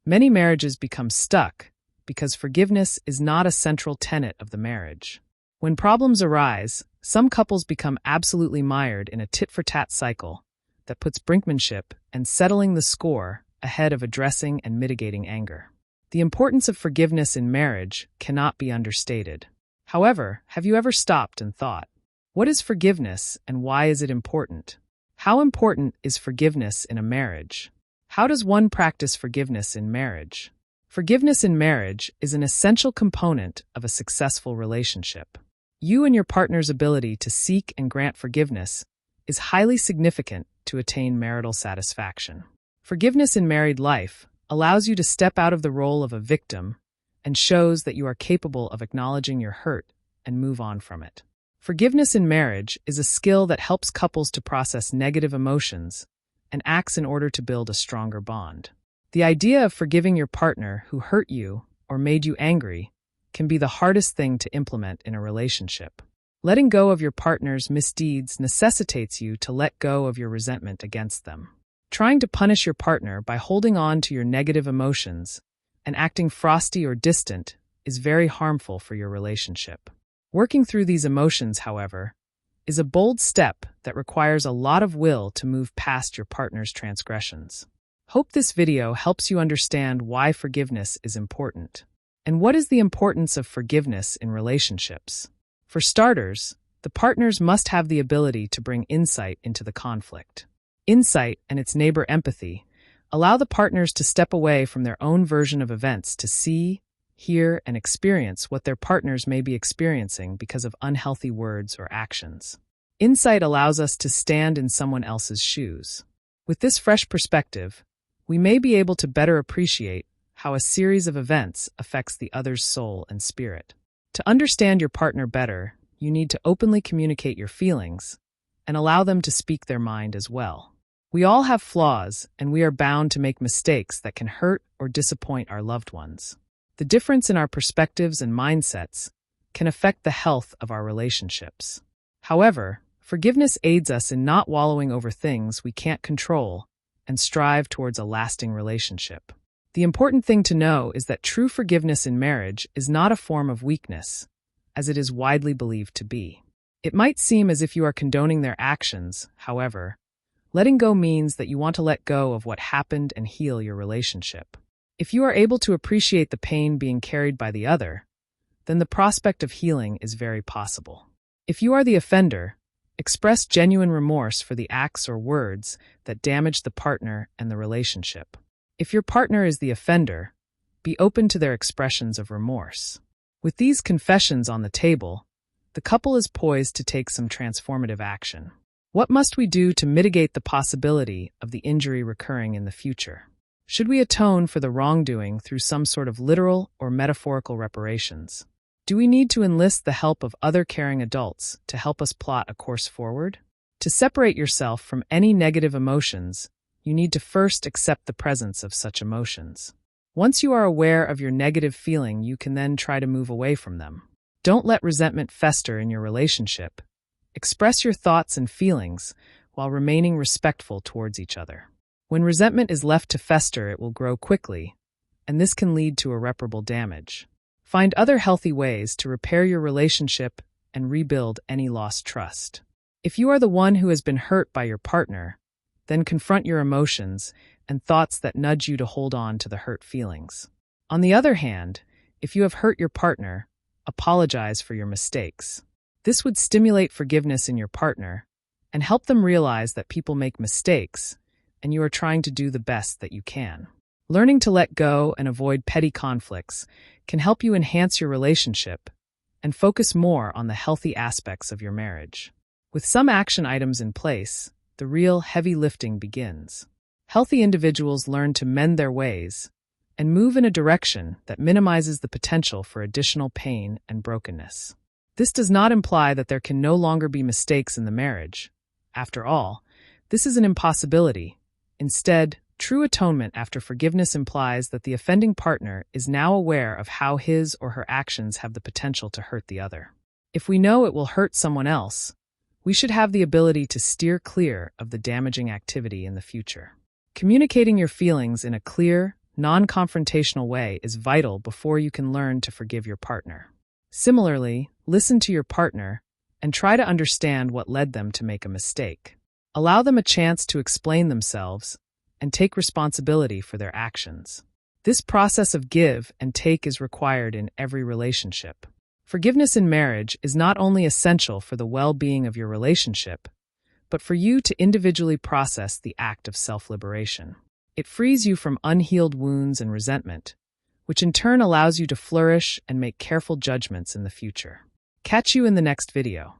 Many marriages become stuck because forgiveness is not a central tenet of the marriage. When problems arise, some couples become absolutely mired in a tit-for-tat cycle that puts brinkmanship and settling the score ahead of addressing and mitigating anger. The importance of forgiveness in marriage cannot be understated. However, have you ever stopped and thought, what is forgiveness and why is it important? How important is forgiveness in a marriage? How does one practice forgiveness in marriage? Forgiveness in marriage is an essential component of a successful relationship. You and your partner's ability to seek and grant forgiveness is highly significant to attain marital satisfaction. Forgiveness in married life allows you to step out of the role of a victim and shows that you are capable of acknowledging your hurt and move on from it. Forgiveness in marriage is a skill that helps couples to process negative emotions and acts in order to build a stronger bond. The idea of forgiving your partner who hurt you or made you angry can be the hardest thing to implement in a relationship. Letting go of your partner's misdeeds necessitates you to let go of your resentment against them. Trying to punish your partner by holding on to your negative emotions and acting frosty or distant is very harmful for your relationship. Working through these emotions, however, is a bold step that requires a lot of will to move past your partner's transgressions. Hope this video helps you understand why forgiveness is important. And what is the importance of forgiveness in relationships? For starters, the partners must have the ability to bring insight into the conflict. Insight and its neighbor empathy allow the partners to step away from their own version of events to see, hear, and experience what their partners may be experiencing because of unhealthy words or actions. Insight allows us to stand in someone else's shoes. With this fresh perspective, we may be able to better appreciate how a series of events affects the other's soul and spirit. To understand your partner better, you need to openly communicate your feelings and allow them to speak their mind as well. We all have flaws, and we are bound to make mistakes that can hurt or disappoint our loved ones. The difference in our perspectives and mindsets can affect the health of our relationships. However, forgiveness aids us in not wallowing over things we can't control and strive towards a lasting relationship. The important thing to know is that true forgiveness in marriage is not a form of weakness, as it is widely believed to be. It might seem as if you are condoning their actions, however, letting go means that you want to let go of what happened and heal your relationship. If you are able to appreciate the pain being carried by the other, then the prospect of healing is very possible. If you are the offender, express genuine remorse for the acts or words that damaged the partner and the relationship. If your partner is the offender, be open to their expressions of remorse. With these confessions on the table, the couple is poised to take some transformative action. What must we do to mitigate the possibility of the injury recurring in the future? Should we atone for the wrongdoing through some sort of literal or metaphorical reparations? Do we need to enlist the help of other caring adults to help us plot a course forward? To separate yourself from any negative emotions, you need to first accept the presence of such emotions. Once you are aware of your negative feeling, you can then try to move away from them. Don't let resentment fester in your relationship. Express your thoughts and feelings while remaining respectful towards each other. When resentment is left to fester, it will grow quickly, and this can lead to irreparable damage. Find other healthy ways to repair your relationship and rebuild any lost trust. If you are the one who has been hurt by your partner, then confront your emotions and thoughts that nudge you to hold on to the hurt feelings. On the other hand, if you have hurt your partner, apologize for your mistakes. This would stimulate forgiveness in your partner and help them realize that people make mistakes and you are trying to do the best that you can. Learning to let go and avoid petty conflicts can help you enhance your relationship and focus more on the healthy aspects of your marriage. With some action items in place, the real heavy lifting begins. Healthy individuals learn to mend their ways and move in a direction that minimizes the potential for additional pain and brokenness. This does not imply that there can no longer be mistakes in the marriage. After all, this is an impossibility. Instead, true atonement after forgiveness implies that the offending partner is now aware of how his or her actions have the potential to hurt the other. If we know it will hurt someone else, we should have the ability to steer clear of the damaging activity in the future. Communicating your feelings in a clear, non-confrontational way is vital before you can learn to forgive your partner. Similarly, listen to your partner and try to understand what led them to make a mistake. Allow them a chance to explain themselves and take responsibility for their actions. This process of give and take is required in every relationship. Forgiveness in marriage is not only essential for the well-being of your relationship, but for you to individually process the act of self-liberation. It frees you from unhealed wounds and resentment, which in turn allows you to flourish and make careful judgments in the future. Catch you in the next video.